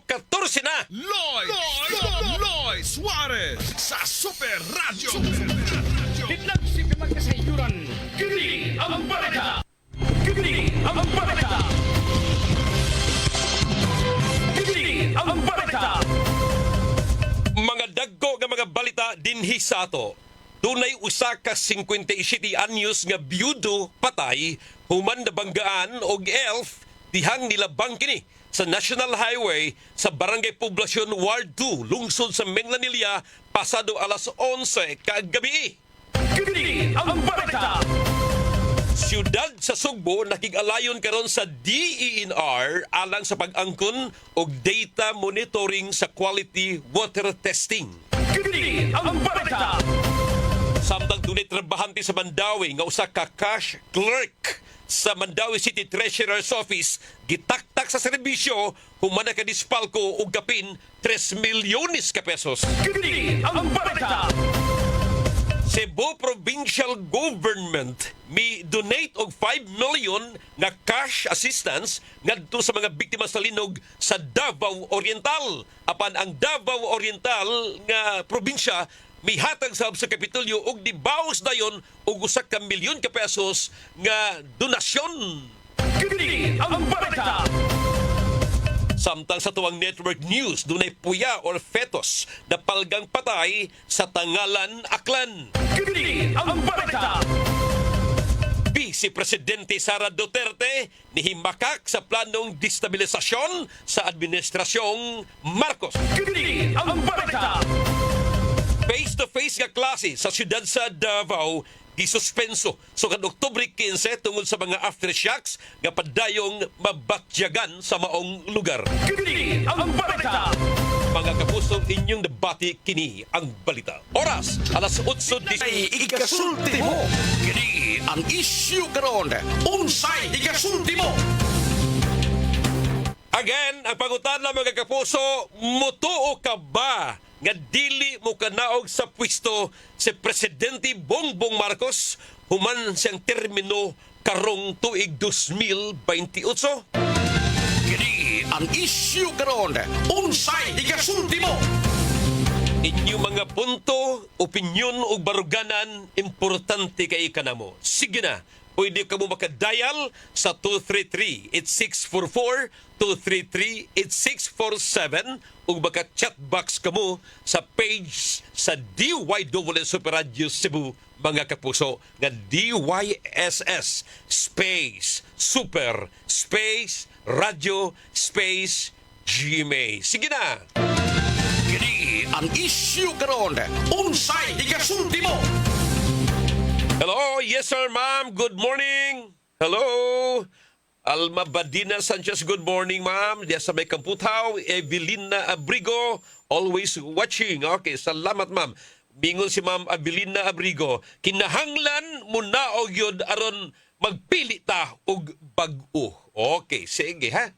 14 na. Loy Suarez sa Super Radio. Kitlag si magkasayuran. Kini ang balita. Kini ang balita. Kini ang balita. Mga dagko nga mga balita dinhi sa ato. Dunay usa ka 57 anyos nga byudo patay human nabanggaan og elf dihang nilabang kini sa National Highway sa Barangay Poblasyon Ward 2, lungsod sa Menglanilla, pasado alas 11 kaagabi. Kini ang balita. Siyudad sa Sugbo nakig-alayon karon sa DENR alang sa pag-angkon og data monitoring sa quality water testing. Kini ang balita. Samtang dunay trabahante sa Mandawi nga usa ka cash clerk sa Mandawi City Treasurer's Office gitaktak sa serbisyo human na kadispalko og gapin 3 milyones ka pesos. Kini ang balita. Cebu Provincial Government mi donate og 5 million nga cash assistance ngadto sa mga biktima sa linog sa Davao Oriental. Apan ang Davao Oriental nga probinsya mihatag sa Kapitolyo og dibawas dayon og usa ka milyon ka pesos nga donasyon. Kini ang balita. Samtang sa tuwang network news, dunay puya or fetus na palgang patay sa Tangalan, Aklan. Kini ang balita. Vice Presidente Sara Duterte nihimakak sa planong destabilisasyon sa administrasyong Marcos. Kini ang balita. Face-to-face nga klase sa siyudad sa Davao gisuspenso sugad Oktubre 15 tungod sa mga aftershocks nga padayong mabatyagan sa maong lugar. Kini ang balita. Mga kapuso, inyong debate kini ang balita. Oras, alas 8:10. Ay ikasulti mo. Kini ang issue karon. Unsay ikasulti mo? Again, ang pangutana mga kapuso, mutuo ka ba nga dili mo kanaog sa pwesto si Presidente Bongbong Marcos human siyang termino karong tuig 2028? Kini ang issue karon. Unsay ikasulti mo? Inyong mga punto, opinyon o baruganan, importante kay kanamo. Sige na, pwede ka mo makadial sa 233-8644, 233-8647 o baka chat box ka mo sa page sa DYWS Super Radio Cebu, mga kapuso, nga DYSS space Super space Radio space GMA. Sige na! Kini ang issue karon. Unsay ikasulti mo? Hello, yes sir ma'am, good morning. Hello, Alma Badina Sanchez, good morning ma'am. Diya sa may Kamputhaw, Evelina Abrigo, always watching. Okay, salamat ma'am. Bingon si ma'am Evelina Abrigo, kinahanglan mo na og yun aron magpili ta og bag-o. Okay, sige ha.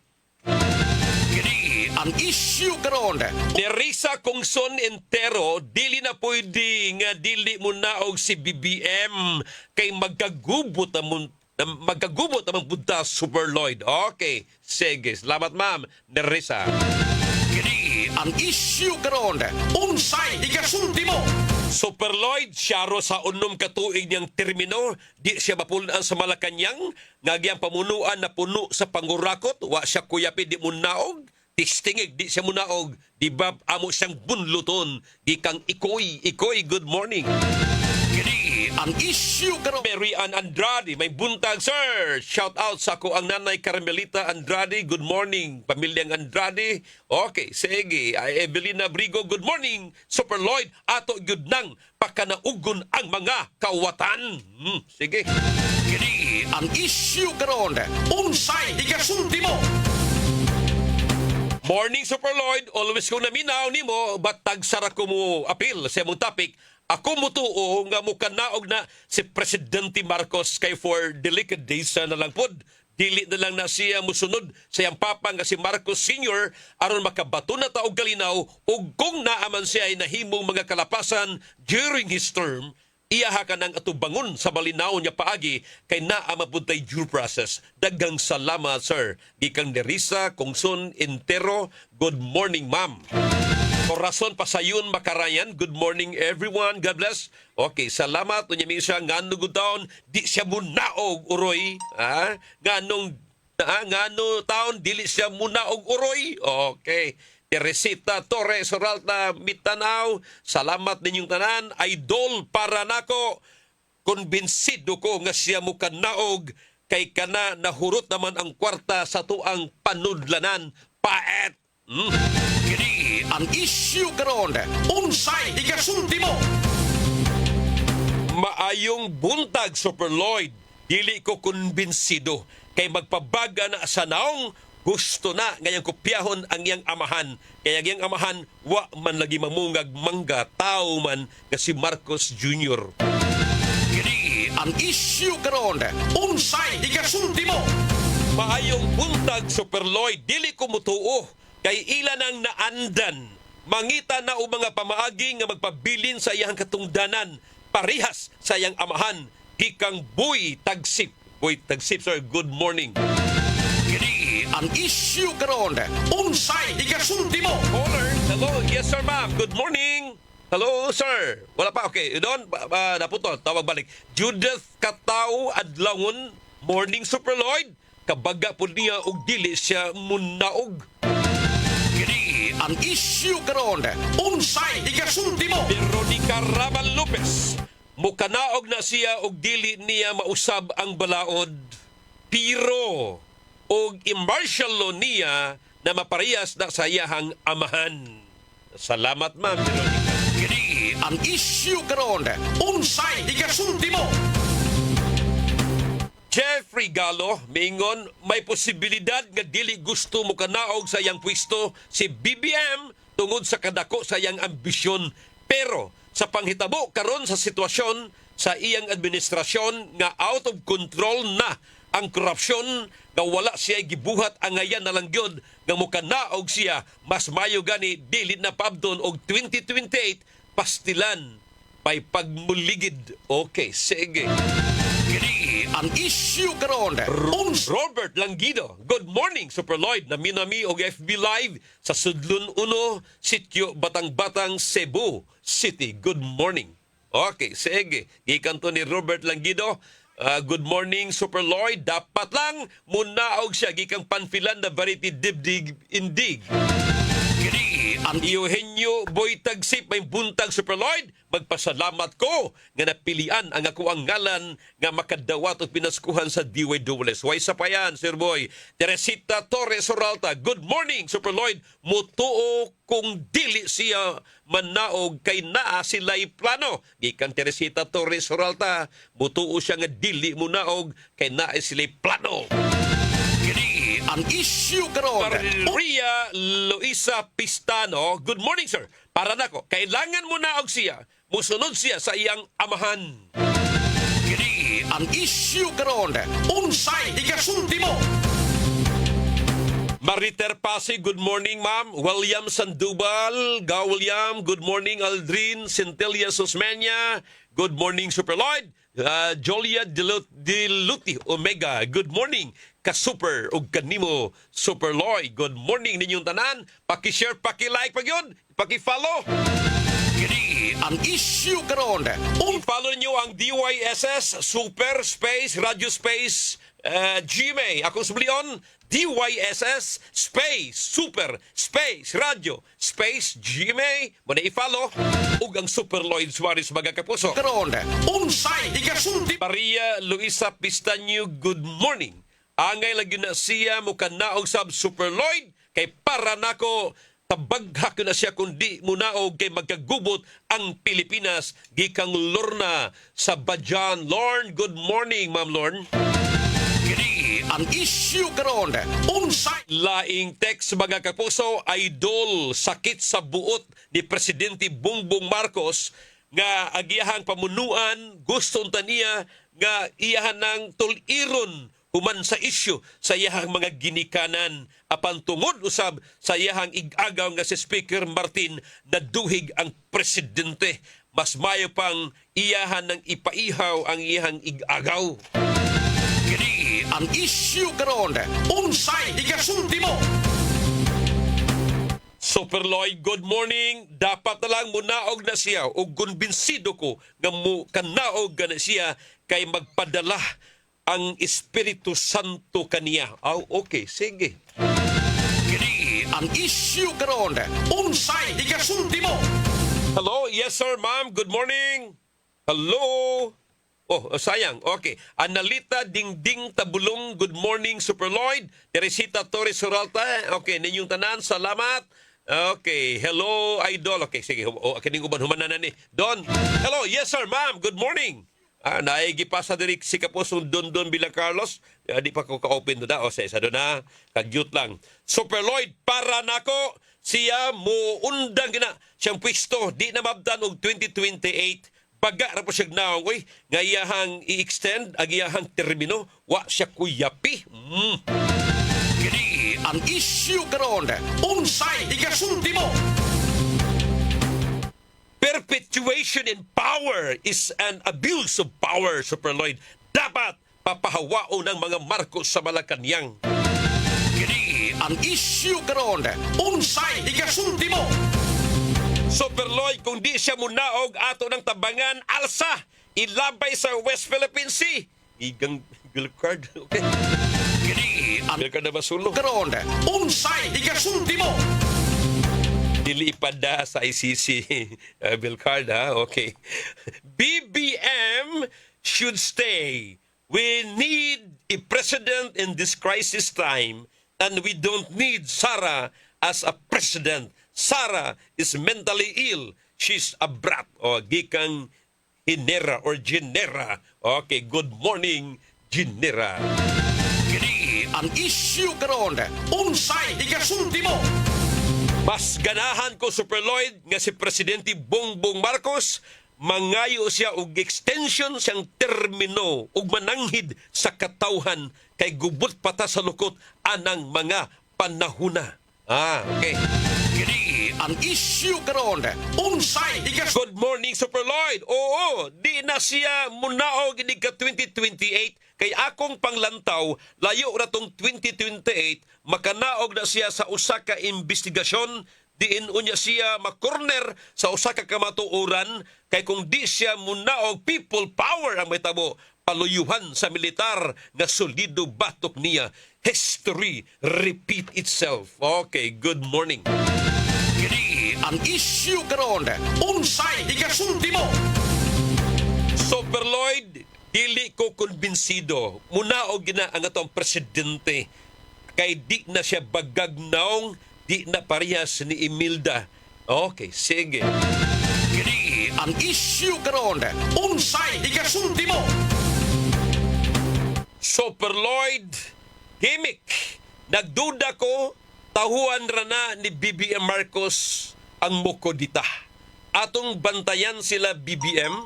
Kini ang issue karon. Ni Risa Kongson Entero, dili na pwede nga dili mo naog si BBM kay magkagubot amon ang punta Super Lloyd. Okay, sige. Salamat ma'am, ni Risa. Kini ang issue karon. Unsay ikasulti mo? Super Lloyd, siyaro sa unom katuig niyang termino, di siya mapulaan sa Malacanang, ngagiyang pamunuan na puno sa pangurakot, wa siya kuyapi di munaog, tistingig di siya munaog, di ba amo siyang bunluton, di kang ikoy, good morning. Kini ang issue karon. Mary Ann Andrade, may buntag sir. Shout out sa ako ang nanay Carmelita Andrade. Good morning, pamilyang Andrade. Okay, sige. Evelina Brigo, good morning. Super Lloyd, ato gyud nang pakanaugon ang mga kawatan. Sige. Kini ang issue karon. Unsay ikasulti mo? Morning Super Lloyd, always kong naminaw nimo, batag sara ko mo apil sa mong topic. Ako mutuo nga mukanaog na si Presidente Marcos kay for delicate days na lang pod. Dili na lang na siya musunod sa iyang papa nga si Marcos Sr. aron makabato na taog kalinaw ug kung naaman siya ay nahimong mga kalapasan during his term, iyaha ka ng atubangon sa malinaw niya paagi kay naa mapuntay due process. Daghang salamat, sir. Gikang Nerissa, Kongson, Intero. Good morning, ma'am. Corazon Pasayon Makarayan. Good morning, everyone. God bless. Okay, salamat. Unya siya ngano gutaon, di siya munaog uroy. Ha? Ngano taon dili siya munaog uroy. Okay. Teresita Torres Soralta Mitanaw, salamat ninyong tanan. Idol para nako. Konbinsido ko nga siya mo kanaog kay kana nahurot naman ang kwarta sa tuang panudlanan. Paet. Kini ang isyu karon. Unsay ikasulti mo? Maayong buntag, Super Lloyd. Dili ko konbinsido kay magpabaga na sa naong gusto na ngayang kopyahon ang iyang amahan. Kaya iyang amahan, wa man lagi mamungag mangga, tao man nga si Marcos Jr. Kini ang isyu karon. Unsay ikasulti mo? Maayong buntag, Super Lloyd. Dili ko mutuo kay ilan ang naandan. Mangita na o mga pamaagi nga magpabilin sa iyang katungdanan. Parihas sa iyang amahan. Gikang Boy Tagsip. Boy Tagsip, sir. Good morning. Kini ang isyu karon. Unsay ikasulti mo? Caller, hello. Yes, sir, ma'am. Good morning. Hello, sir. Wala pa. Okay. Doon, naputol. Tawag balik. Judith Katao Adlangon. Morning, Super Lloyd. Kabaga po niya og dili siya munaog. Kini ang isyu karon. Unsay ikasulti mo? Veronica Ramal Lopez. Mukanaog na siya og dili niya mausab ang balaod. Pero og immartial law niya na maparehas na sa iyahang amahan. Salamat, ma'am, Veronica. Kini ang isyu karon. Unsay ikasulti mo? Jeffrey Galo, mingon, may posibilidad nga dili gusto mo kanaog sa iyang pwesto si BBM tungod sa kadako sa iyang ambisyon. Pero sa panghitabo karon sa sitwasyon sa iyang administrasyon nga out of control na ang korupsyon nga wala siya gibuhat ang ngayan na lang gyud nga mukanaog siya, mas mayo gani dili na pabdon og 2028 pastilan may pagmuligid. Okay, sige. Kini ang isyu karon. Robert Langido, good morning, Super Lloyd. Naminami og FB Live sa Sudlun 1, Sitio Batang-Batang, Cebu City. Good morning. Okay, sige. Ikanto ni Robert Langido. Good morning, Super Lloyd. Dapat lang munaog siya gikang panfilan na variety dibdig indig. Kini ang Eugenio Boy Tagsip, may buntag, Super Lloyd. Magpasalamat ko nga napilian ang ako ang ngalan nga makadawat o pinaskuhan sa DYWS. Way sa pa yan, Sir Boy. Teresita Torres Soralta, good morning, Super Lloyd. Mutuo kung dili siya manaog kay naa sila'y plano. Gikan Teresita Torres Soralta, mutuo siya nga dili munaog kay naa sila'y plano. Kini ang isyu karon. Maria Luisa Pistano, good morning, sir. Para nako, kailangan mo naog siya. Musunod siya sa iyang amahan. Kini ang isyu karon. Unsay ikasulti mo? Mariter Pasig, good morning, ma'am. William Sandubal, William, good morning. Aldrin Centelia Susmania, good morning, Super Lloyd. Jolia Diluti Omega, good morning. Ka-super o kanimo, Super Lloyd. Good morning ninyong tanan. Paki-share, paki-like pa yun. Paki-follow. Kini ang isyu karon. Follow niyo ang DYSS Super Space Radio Space GMA. Ako sublion, DYSS Space Super Space Radio Space GMA. Muna i-follow. Ug ang Super Lloyd Suarez mga kapuso. Karon, unsay ikasulti? Maria Luisa Pistanyo, good morning. Angay lagi na siya mukanaog sab Super Lloyd kay para nako tabagha ko na siya kundi munaog kay magkagubot ang Pilipinas gikang Lorna sa Bajan. Lorne, good morning, Ma'am Lorne. Kini ang isyu karon. Unsay Laing text mga kapuso, idol sakit sa buot ni Presidente Bongbong Marcos nga agiyahang pamunuan gusto niya nga iyahan ng tuliron human sa isyu sa iyahang mga ginikanan apan tungod usab sa iyahang ig-agaw nga si Speaker Martin naduhig ang presidente. mas mayo pang iyahan ng ipaihaw ang iyang igagaw. Kini ang isyu karon. Unsay igasulti mo? Super Lloyd, good morning. Dapat na lang munaog na siya o kumbinsido ko nga mo kanaog na siya kay magpadala ang Espiritu Santo kaniya. Okay, sige. Kini ang isyu karon. Unsay igasulti mo? Hello, yes sir, ma'am. Good morning. Hello. Sayang. Okay. Analita Dingding Tabulong, good morning, Super Lloyd. Teresita Torres Suralta. Okay, ninyong tanan, salamat. Okay, hello, idol. Okay, sige. Kining uban humanan na ni. Don. Hello, yes sir, ma'am. Good morning. Naigi pa sa dirik si Kapusong Don Villa Carlos. Di pa ko ka-open doon na. O, sa isa doon na. Kagyut lang. Super Lloyd, para nako siya mo undang gina siyang pwesto. Di na mabdan og 2028. Baga ra po siya naong, uy, nga iyahang i-extend ang iyahang termino. Wa siya kuyapi. Kini ang isyu karon. Unsay igasulti mo? Perpetuation in power is an abuse of power, Super Lloyd. Dapat papahawao ng mga Marcos sa Malacanang. Kini ang isyu karon. Unsay igasulti mo? Super Lloyd, kung di siya munaog ato ng tabangan, alsa, ilabay sa West Philippine Sea. Igang bill card. Okay. Kini ang Bill card na basulo. karon. Unsay igasulti mo? Dili ipada sa ICC bill card, ha? Okay. BBM should stay. We need a president in this crisis time and we don't need Sara as a president. Sara is mentally ill. She's a brat. Gikang Hinera or Ginera. Okay, good morning, Ginera. Kini ang isyu karon. Unsay igasulti mo? Mas ganahan ko, Super Lloyd, nga si Presidente Bongbong Marcos, mangayo siya og extension siyang termino ug mananghid sa katawhan kay gubot pata sa lukot anang mga panahuna. Okay. Kini ang isyu karon. Unsay igasulti? Good morning, Super Lloyd. Oo, di na siya munaog inig ka 2028 kay akong panglantaw, layo ra tong 2028, makanaog na siya sa usa ka investigasyon, diin unya siya makorner sa usa ka kamatuoran, kay kung di siya munaog, people power ang metabo, paluyuhan sa militar nga solido batok niya. History repeat itself. Okay, good morning. Kini ang isyu karon. Unsay igasulti mo? Super Lloyd, dili ko kumbinsido. Munaog gina ang atong presidente. Kay di na siya bagagnaong, di na parehas ni Imelda. Okay, sige. Kini ang isyu karon. Unsay igasulti mo? Super Lloyd, gimmick. Nagduda ko, tahuan ra na ni BBM Marcos ang Mokodita. Atong bantayan sila BBM,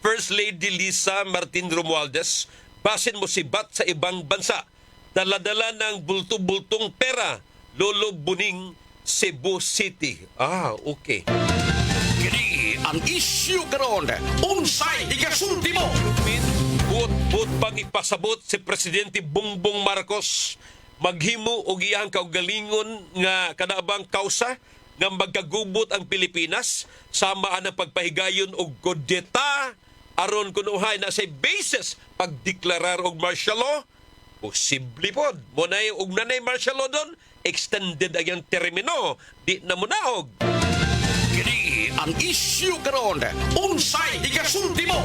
First Lady Lisa Martin Romualdez, basin mo sibat sa ibang bansa. Daladala ng bulto-bultong pera, Lolo Buning, Cebu City. Okay. Kini ang isyu karon. Unsay igasulti mo? Buot pang ipasabot si Presidente Bongbong Marcos maghimo og iyang kaugalingon nga kanabang kausa nga magkagubot ang Pilipinas sama ang pagpahigayon og kudeta aron kunuhay na sa basis pagdeklarar og martial law. Posible pod mo na og nanay martial law don, extended ang iyang termino, di na munaog. Kini ang isyu karon. Unsay igasulti mo?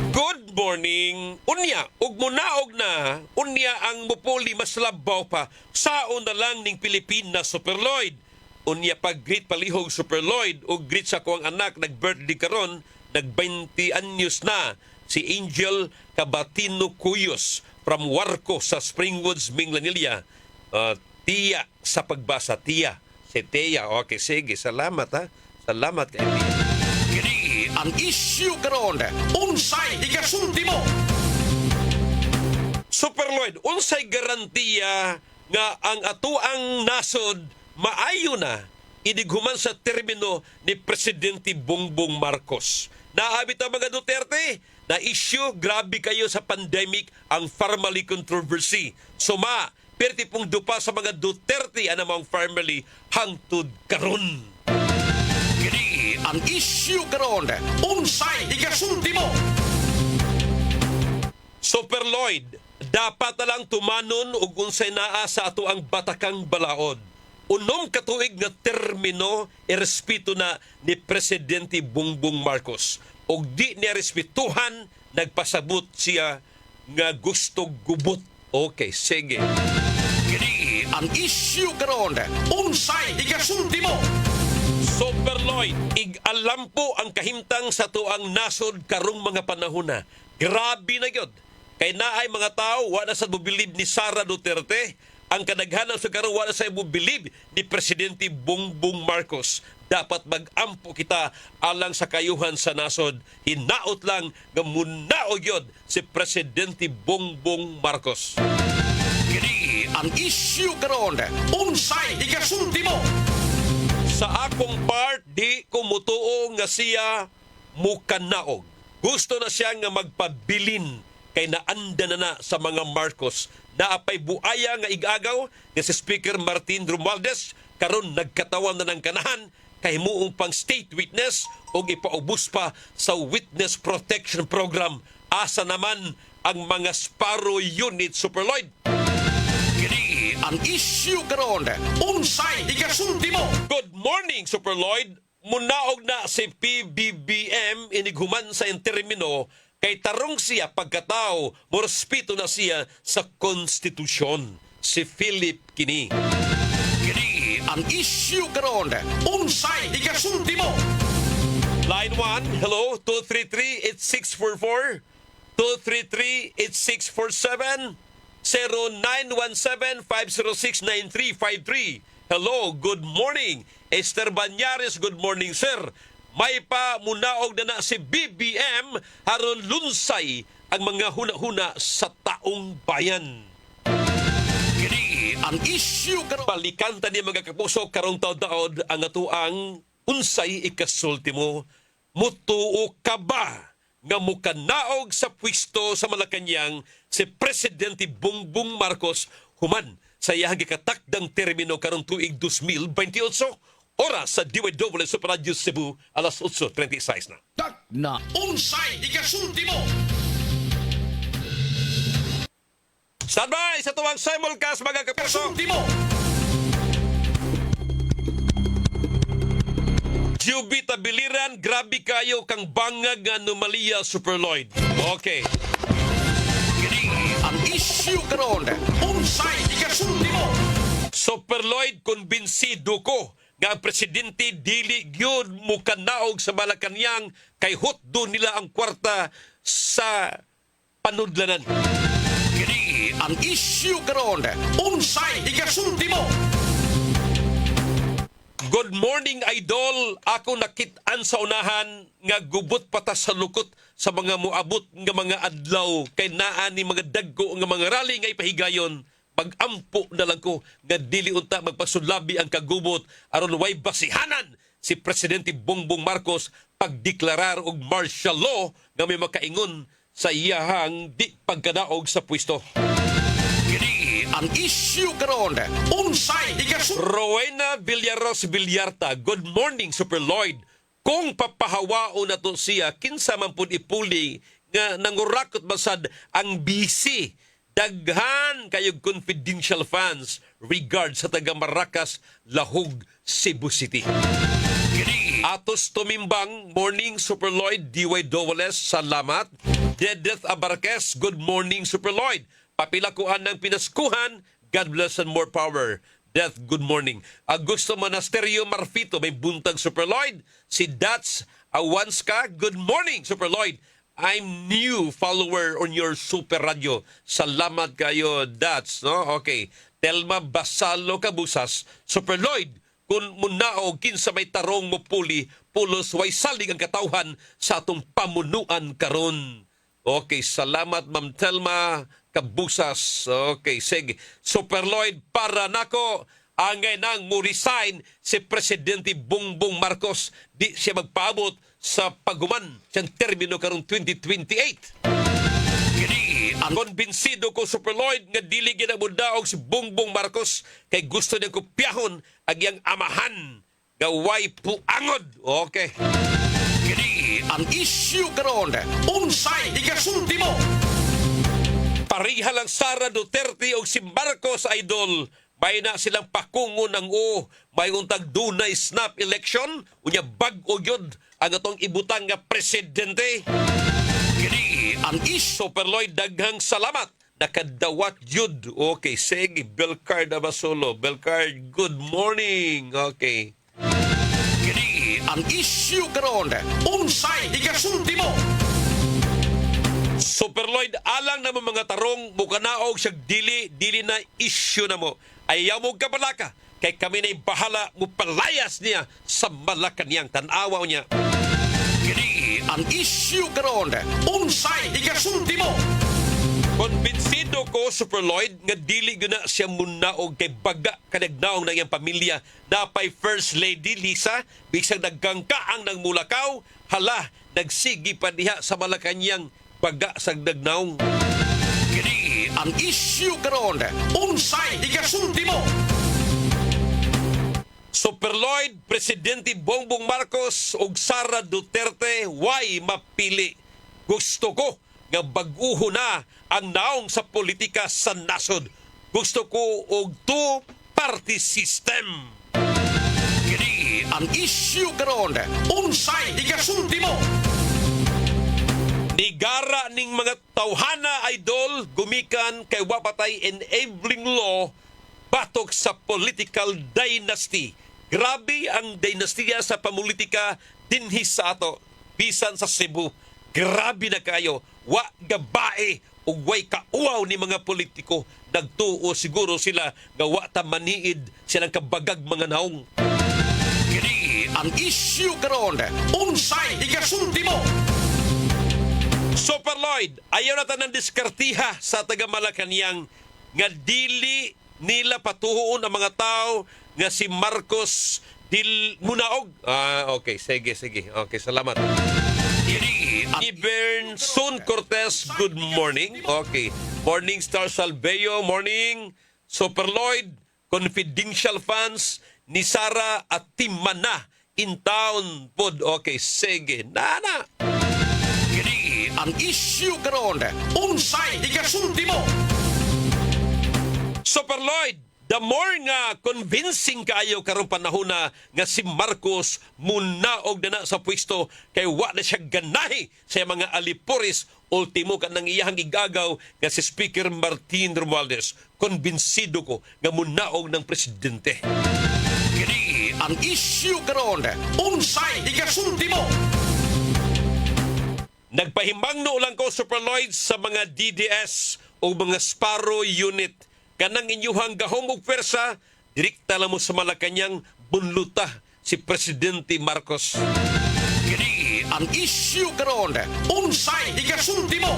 Good morning. Unya, ug munaog na, unya ang mupuli mas labaw pa. Saon na lang ning Pilipinas, Super Lloyd. Unya pag-greet palihog, Super Lloyd, ug greet sa kuang anak, nag-birthday karon, nag-20 anyos na, si Angel Cabatino Cuyos from Warco sa Springwoods, Minglanilla. Tiya sa pagbasa, Tiya. Si Tiya. Okay, sige. Salamat, ha. Salamat kay Tiya. Kini ang isyu karon. Unsay igasulti mo? Super Lloyd, unsay garantiya nga ang atuang nasod maayo na iniguman sa termino ni Presidente Bongbong Marcos. Naabit ang mga Duterte na issue, grabe kayo sa pandemic, ang family controversy. Suma, perti pong dupa sa mga Duterte anamang family hangtod karon. Kini ang issue karon. Unsay ikasulti mo? Super Lloyd, dapat na lang tumanon ug unsay naa sa ato ang batakang balaod. Unom katuig nga termino irespeto na ni Presidente Bongbong Marcos. Og di niya respetuhan, nagpasabot siya nga gusto gubot. Okay, sige. Kini ang issue karon. Unsay ikasulti mo? Super Lloyd, ig-alam po ang kahimtang sa tuang nasod karong mga panahon na. Grabe na yun. Kay naay mga tao, wala sa bubilib ni Sara Duterte. Ang kadaghanan sa karong wala sa bubilib ni Presidente Bongbong Marcos. Dapat mag-ampo kita alang sa kayuhan sa nasod. Hinaot lang nga munaog yun si Presidente Bongbong Marcos. Kini ang issue karon. Unsay ikasulti mo? Sa akong part, di ko mutuo nga siya mukanaog. Gusto na siya nga magpabilin kay naanda na sa mga Marcos. Naapay buaya nga igagaw nga si Speaker Martin Romualdez karon nagkatawan na ng kanahan kay muong pang state witness o ipaubos pa sa Witness Protection Program. Asa naman ang mga Sparrow Unit, Super Lloyd? Kini ang issue karon. Unsay ikasulti mo? Good morning, Super Lloyd. Munaog na si PBBM iniguman sa termino kay tarong siya pagkatao, morespito na siya sa konstitusyon. Si Philip kini. Kini ang issue karon. Unsay ikasulti mo? Line 1, hello, 233-8644, 233-8647, 0917-506-9353. Hello, good morning. Esther Banyares, good morning, sir. May pa munaog na si BBM haron lunsay ang mga huna-huna sa taong bayan. Kini ang issue karon. Palikanta ni mga kapuso karong taon-taon ang atuang unsay ikasulti mo. Mutuo ka ba nga mukanaog sa pwesto sa Malacañang si Presidente Bongbong Marcos human sa iyang gikatakdang termino karong tuig 2028? Oras sa DWW Super Radio Cebu, alas 8:36 na. Tak na unsay ikasulti mo? Standby sa tuwang simulcast mga kapuso. Ikasulti mo? Jubita Biliran, grabe kayo kang bangag nga anomalya, Super Lloyd. Okay. Kini ang issue karon. Unsay ikasulti mo? Super Lloyd, kumbinsido ko nga ang presidente dili gyud mukanaog sa Malacañang kay hutdo nila ang kwarta sa panudlanan. Kini ang issue karon. Unsay ikasulti mo? Good morning, idol. Ako nakit-an sa unahan nga gubot pata sa lukot sa mga muabot nga mga adlaw kay naa ni mga dagko nga mga rally nga ipahigayon. Pag-ampo na lang ko nga dili unta magpasulabi ang kagubot aron way basihanan si Presidente Bongbong Marcos pagdeklarar og martial law nga may makaingon sa iyahang di pagkadaog sa pwesto. Kini ang issue karon. Unsay ikasulti? Rowena Villaros Villarta, good morning, Super Lloyd. Kung papahawao na to siya, kinsa man pud ipuli nga nangurakot basad ang BC. Daghan kayog confidential funds regard sa taga Maracas, Lahog, Cebu City. Kini Atos tumimbang, morning, Super Lloyd, DYWS, salamat. Dedeth Abarques, good morning, Super Lloyd. Papilakuan ng pinaskuhan, God bless and more power. Death, good morning. Augusto Monasterio Marfito, may buntag, Super Lloyd. Si Dats Awanska, good morning, Super Lloyd. I'm new follower on your Super Radio. Salamat kayo, Dats. No? Okay. Telma Basalo Kabusas, Super Lloyd. Kung munaog, kinsa may tarong mo puli, pulos way salig ang katawhan sa atong pamunuan karon. Okay, salamat Ma'am Telma Kabusas. Okay, sige. Super Lloyd, para nako angay nang mo resign si Presidente Bongbong Marcos. Di siya magpaabot sa paguman siyang termino karong 2028. Kini ang Konbinsido ko, Super Lloyd, nga dili ginamundaog si Bongbong Marcos kay gusto niya kopyahon ang iyang amahan nga way puangod. Okay. Kini ang isyu karon. Unsay ikasulti mo? Pareha lang Sara Duterte o si Marcos, idol. May na silang pakungo ng may untag dunay snap election. Unya bag-o yun ang atong ibutang nga presidente. Kini ang Super Lloyd, daghang salamat. Nakadawat yun. Okay, sige. Belcard Abasolo. Belcard, good morning. Okay. Kini ang isyu karon. Unsay ikasulti mo? Super Lloyd, alang naman mga tarong, mukanaog siya dili na issue na mo. Ayaw mo kabalaka, kay kami na'y bahala mo palayas niya sa Malacanang. Tanawa niya. Kini ang isyu karon. Unsay ikasulti mo? Konbinsido ko, Super Lloyd, nga dili guna siya munaog kay baga kanagnaong ng iyang pamilya. Napay First Lady Lisa, bisang naggangkaang ng Mulakaw, hala, nagsigi pa diha sa Malacanang baga sa nagnaong. Kini ang isyu karon. Unsay ikasulti mo? Super Lloyd, Presidente Bongbong Marcos ug Sara Duterte way mapili. Gusto ko nga bag-uho na ang naong sa politika sa nasod. Gusto ko og two-party system. Kini ang isyu karon. Unsay ikasulti mo? Nigara ning mga tawhana, idol, gumikan kay wapatay enabling law batok sa political dynasty. Grabe ang dynastiya sa pamulitika dinhi sa ato, bisan sa Cebu. Grabe na kayo. Wa gabae ug way kauaw ni mga politiko. Nagtuo siguro sila nga wa ta maniid silang kabagag mga naong. Kini ang isyu karon. Unsay ikasulti mo? Super Lloyd, ayaw na tanang diskartiha sa taga Malacanang nga dili nila patuhoon ang mga tao nga si Marcos munaog. Okay. Sige. Okay, salamat. Kini ang Ibernson Cortez, good morning. Okay. Morning Star Salveo, morning. Super Lloyd, confidential fans ni Sara at Team Mana in town pod. Okay, sige. Nana. Kini ang isyu karon. Unsay ikasulti mo? Super Lloyd, the more nga convincing kaayo karong panahon na nga si Marcos munaog na sa pwesto kay wa na siya ganahi sa mga alipuris. Ultimo ka nang iyahang igagaw nga si Speaker Martin Romualdez. Konbinsido ko nga munaog ng presidente. Kini ang isyu karon. Unsay ikasulti mo? Nagpahimbangno lang ko, Super Lloyd, sa mga DDS o mga Sparrow unit. Kanang inyuhang gahom og pwersa, direkta lang mo sa Malacanang bunluta si Presidente Marcos. Kini ang isyu karon. Unsay ikasulti mo?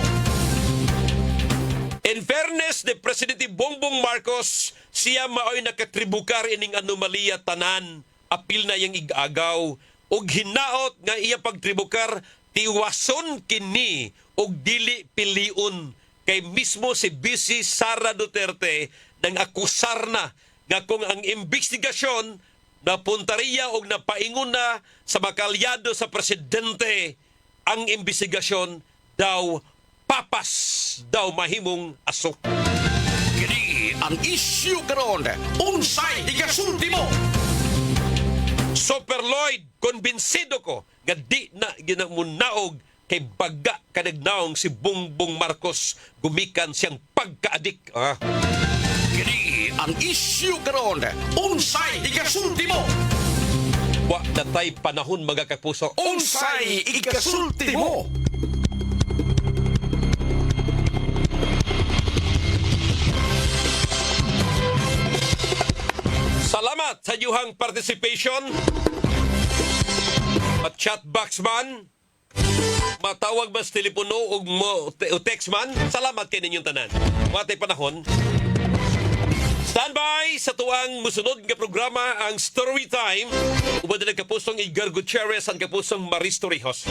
In fairness ni Presidente Bongbong Marcos, siya maoy nakatribukar ining anomalya tanan. Apil na yang igagaw. Og hinaot nga iya pagtribukar, tiwason kini og dili piliun. Kay mismo si Vice Sara Duterte nang akusar na nga kung ang investigasyon napuntariya og napaingon na sa makalyado sa presidente, ang investigasyon daw papas daw mahimong asok. Kini ang isyu karon. Unsay ikasulti mo? Super Lloyd, konbinsido ko nga di na ginamunaog kay baga kanagnaong si Bongbong Marcos gumikan siyang pagkaadik. Kini ang isyu karon. Unsay ikasulti mo? Wa na tay panahon mga kapuso. Unsay ikasulti mo? Salamat sa inyong participation. At chat box man, matawag mas telepono o text man, salamat kay ninyong tanan. Matay panahon, Standby sa tuwang musunod nga programa ang Story Time. Ubad na kapusong Igor Gutierrez ang kapusong Maris Torrijos.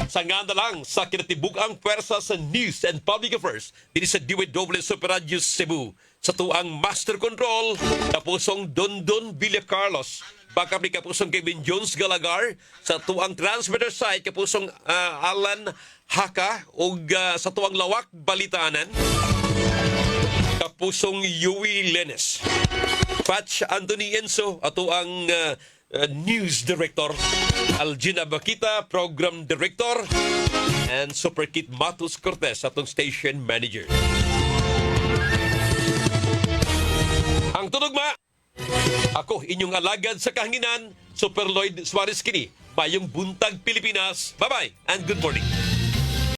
Sa nga na lang sa kinatibuk-ang pwersa sa News and Public Affairs dito sa DWW Super Radio Cebu. Sa tuwang Master Control, kapusong Dondon Villa Carlos. Backup ni kapusong Kevin Jones Galagar. Sa tuwang transmitter side, kapusong Alan Haka. O sa tuwang Lawak Balitanan, kapusong Yui Lenes. Patch Anthony Enzo, ato ang News Director. Algina Bakita, Program Director. And Super Kit Matus Cortez, atong Station Manager. Ang tunugma, ako inyong alagad sa kahanginan, Super Lloyd Suarez kini, Mayong Buntag Pilipinas. Bye-bye and good morning.